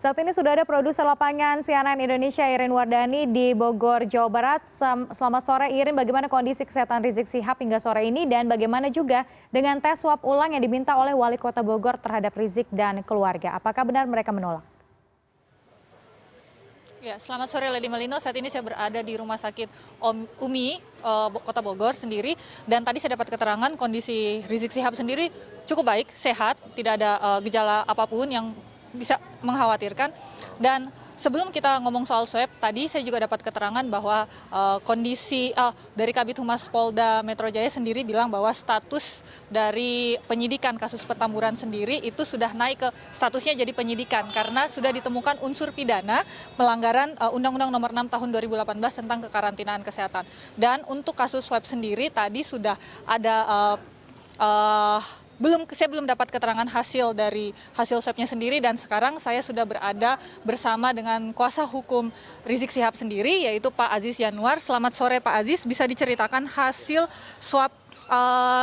Saat ini sudah ada produser lapangan CNN Indonesia Irin Wardani di Bogor, Jawa Barat. Selamat sore Irin, bagaimana kondisi kesehatan Rizik Syihab hingga sore ini dan bagaimana juga dengan tes swab ulang yang diminta oleh Wali Kota Bogor terhadap Rizik dan keluarga. Apakah benar mereka menolak? Ya, selamat sore Lady Malino. Saat ini saya berada di Rumah Sakit Umi Kota Bogor sendiri, dan tadi saya dapat keterangan kondisi Rizik Syihab sendiri cukup baik, sehat, tidak ada gejala apapun yang bisa mengkhawatirkan. Dan sebelum kita ngomong soal swab, tadi saya juga dapat keterangan bahwa kondisi dari Kabid Humas Polda Metro Jaya sendiri bilang bahwa status dari penyidikan kasus Petamburan sendiri itu sudah naik ke statusnya jadi penyidikan karena sudah ditemukan unsur pidana pelanggaran Undang-Undang Nomor 6 Tahun 2018 tentang kekarantinaan kesehatan. Dan untuk kasus swab sendiri tadi sudah ada saya belum dapat keterangan hasil dari hasil swabnya sendiri, dan sekarang saya sudah berada bersama dengan kuasa hukum Rizik Syihab sendiri, yaitu Pak Aziz Yanuar. Selamat sore Pak Aziz, bisa diceritakan hasil swab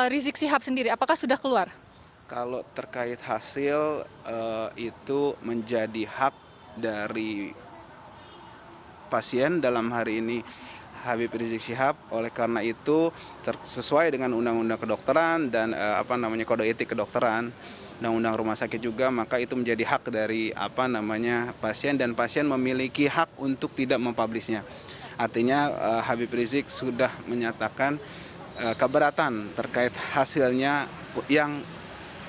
Rizik Syihab sendiri, apakah sudah keluar? Kalau terkait hasil itu menjadi hak dari pasien, dalam hari ini Habib Rizik Syihab. Oleh karena itu sesuai dengan Undang-Undang Kedokteran dan Kode Etik Kedokteran, Undang-Undang Rumah Sakit juga, maka itu menjadi hak dari pasien, dan pasien memiliki hak untuk tidak mempublishnya. Artinya Habib Rizik sudah menyatakan keberatan terkait hasilnya yang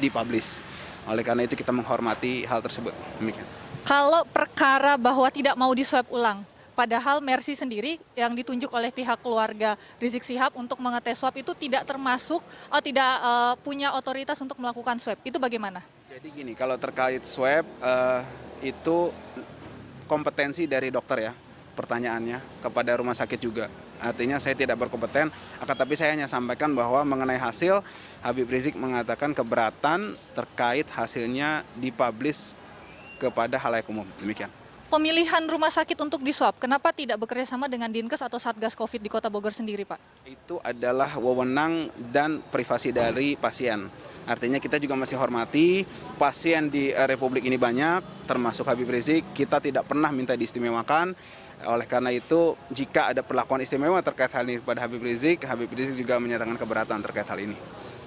dipublish. Oleh karena itu kita menghormati hal tersebut. Demikian. Kalau perkara bahwa tidak mau diswab ulang, padahal Mercy sendiri yang ditunjuk oleh pihak keluarga Rizik Syihab untuk mengetes swab itu tidak termasuk tidak punya otoritas untuk melakukan swab. Itu bagaimana? Jadi gini, kalau terkait swab itu kompetensi dari dokter ya, pertanyaannya kepada rumah sakit juga. Artinya saya tidak berkompeten, tapi saya hanya sampaikan bahwa mengenai hasil, Habib Rizik mengatakan keberatan terkait hasilnya dipublish kepada khalayak umum. Demikian. Pemilihan rumah sakit untuk diswab, kenapa tidak bekerja sama dengan Dinkes atau Satgas Covid di Kota Bogor sendiri, Pak? Itu adalah wewenang dan privasi dari pasien. Artinya kita juga masih hormati pasien di Republik ini banyak, termasuk Habib Rizik. Kita tidak pernah minta diistimewakan. Oleh karena itu, jika ada perlakuan istimewa terkait hal ini kepada Habib Rizik juga menyatakan keberatan terkait hal ini.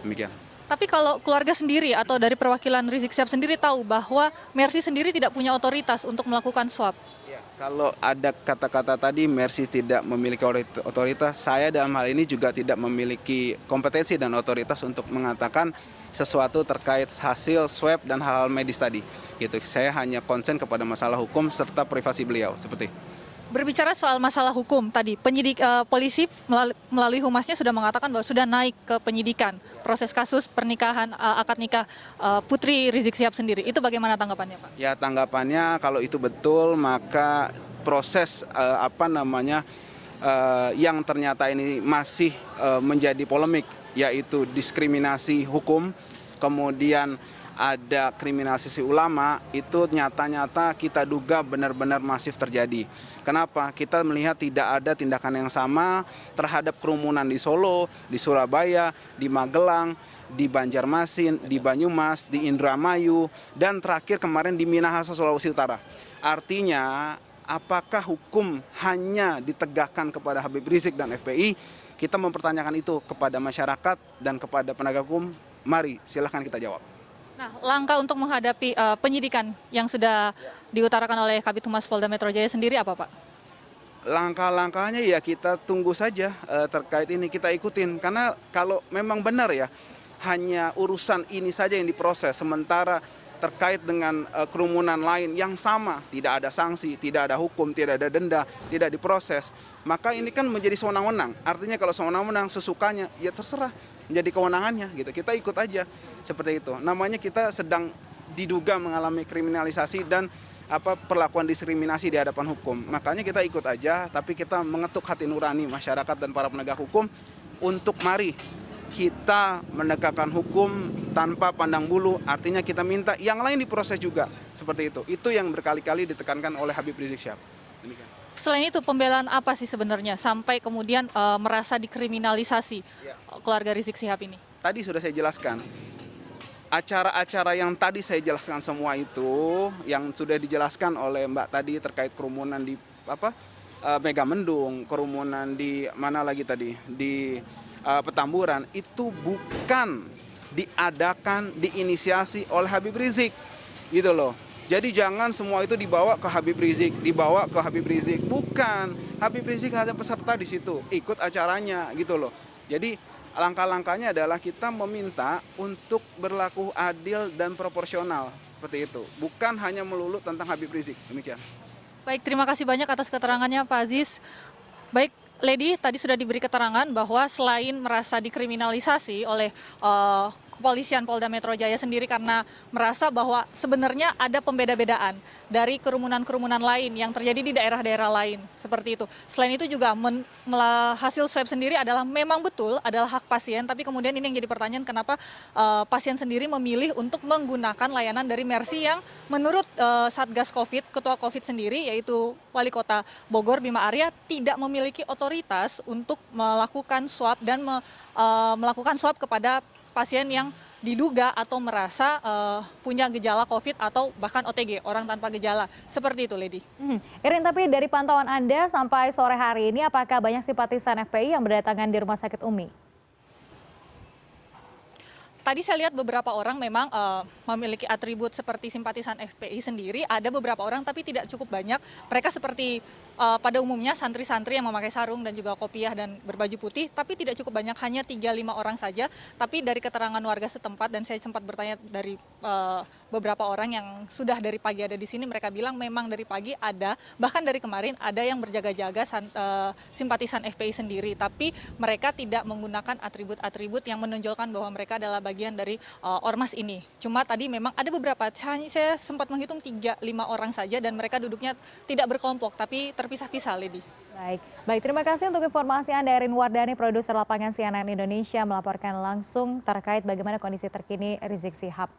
Demikian. Tapi kalau keluarga sendiri atau dari perwakilan Rizik Syihab sendiri tahu bahwa Mercy sendiri tidak punya otoritas untuk melakukan swab. Ya, kalau ada kata-kata tadi Mercy tidak memiliki otoritas, saya dalam hal ini juga tidak memiliki kompetensi dan otoritas untuk mengatakan sesuatu terkait hasil swab dan hal-hal medis tadi. Gitu. Saya hanya konsen kepada masalah hukum serta privasi beliau, seperti. Berbicara soal masalah hukum tadi, penyidik polisi melalui humasnya sudah mengatakan bahwa sudah naik ke penyidikan proses kasus pernikahan akad nikah putri Rizik Syihab sendiri. Itu bagaimana tanggapannya, Pak? Ya, tanggapannya kalau itu betul, maka proses yang ternyata ini masih menjadi polemik, yaitu diskriminasi hukum, kemudian ada kriminalisasi ulama, itu nyata-nyata kita duga benar-benar masif terjadi. Kenapa? Kita melihat tidak ada tindakan yang sama terhadap kerumunan di Solo, di Surabaya, di Magelang, di Banjarmasin, di Banyumas, di Indramayu, dan terakhir kemarin di Minahasa, Sulawesi Utara. Artinya, apakah hukum hanya ditegakkan kepada Habib Rizik dan FPI? Kita mempertanyakan itu kepada masyarakat dan kepada penegak hukum. Mari, silahkan kita jawab. Nah, langkah untuk menghadapi penyidikan yang sudah diutarakan oleh Kabid Humas Polda Metro Jaya sendiri apa, Pak? Langkah-langkahnya ya kita tunggu saja terkait ini, kita ikutin. Karena kalau memang benar ya, hanya urusan ini saja yang diproses, sementara terkait dengan kerumunan lain yang sama, tidak ada sanksi, tidak ada hukum, tidak ada denda, tidak diproses, maka ini kan menjadi sewenang-wenang. Artinya kalau sewenang-wenang sesukanya, ya terserah menjadi kewenangannya gitu. Kita ikut aja seperti itu. Namanya kita sedang diduga mengalami kriminalisasi dan perlakuan diskriminasi di hadapan hukum. Makanya kita ikut aja, tapi kita mengetuk hati nurani masyarakat dan para penegak hukum untuk mari kita menegakkan hukum tanpa pandang bulu. Artinya kita minta yang lain diproses juga, seperti itu. Itu yang berkali-kali ditekankan oleh Habib Rizik Syihab. Demikian. Selain itu, pembelaan apa sih sebenarnya sampai kemudian merasa dikriminalisasi keluarga Rizik Syihab ini? Tadi sudah saya jelaskan. acara-acara yang tadi saya jelaskan semua itu, yang sudah dijelaskan oleh Mbak tadi terkait kerumunan di Megamendung, kerumunan di mana lagi tadi, di Petamburan, itu bukan diadakan, diinisiasi oleh Habib Rizik, gitu loh. Jadi jangan semua itu dibawa ke Habib Rizik, bukan. Habib Rizik hanya peserta di situ, ikut acaranya, gitu loh. Jadi langkah-langkahnya adalah kita meminta untuk berlaku adil dan proporsional, seperti itu. Bukan hanya melulu tentang Habib Rizik, demikian. Baik, terima kasih banyak atas keterangannya Pak Aziz. Baik, Lady, tadi sudah diberi keterangan bahwa selain merasa dikriminalisasi oleh kepolisian Polda Metro Jaya sendiri karena merasa bahwa sebenarnya ada pembeda-bedaan dari kerumunan-kerumunan lain yang terjadi di daerah-daerah lain, seperti itu. Selain itu juga hasil swab sendiri adalah memang betul adalah hak pasien, tapi kemudian ini yang jadi pertanyaan kenapa pasien sendiri memilih untuk menggunakan layanan dari Mercy yang menurut Satgas Covid, Ketua Covid sendiri yaitu Wali Kota Bogor Bima Arya tidak memiliki otoritas untuk melakukan swab dan melakukan swab kepada pasien yang diduga atau merasa punya gejala COVID atau bahkan OTG, orang tanpa gejala. Seperti itu, Lady. Irin, tapi dari pantauan Anda sampai sore hari ini, apakah banyak simpatisan FPI yang berdatangan di Rumah Sakit UMI? Tadi saya lihat beberapa orang memang memiliki atribut seperti simpatisan FPI sendiri. Ada beberapa orang tapi tidak cukup banyak. Mereka seperti pada umumnya santri-santri yang memakai sarung dan juga kopiah dan berbaju putih. Tapi tidak cukup banyak, hanya 3-5 orang saja. Tapi dari keterangan warga setempat dan saya sempat bertanya dari beberapa orang yang sudah dari pagi ada di sini. Mereka bilang memang dari pagi ada, bahkan dari kemarin ada yang berjaga-jaga simpatisan FPI sendiri. Tapi mereka tidak menggunakan atribut-atribut yang menonjolkan bahwa mereka adalah bagian dari ormas ini. Cuma tadi memang ada beberapa, saya sempat menghitung 3-5 orang saja dan mereka duduknya tidak berkelompok tapi terpisah-pisah, Lady. Baik, terima kasih untuk informasi Anda, Irin Wardani, produser lapangan CNN Indonesia, melaporkan langsung terkait bagaimana kondisi terkini Rizik Sihab.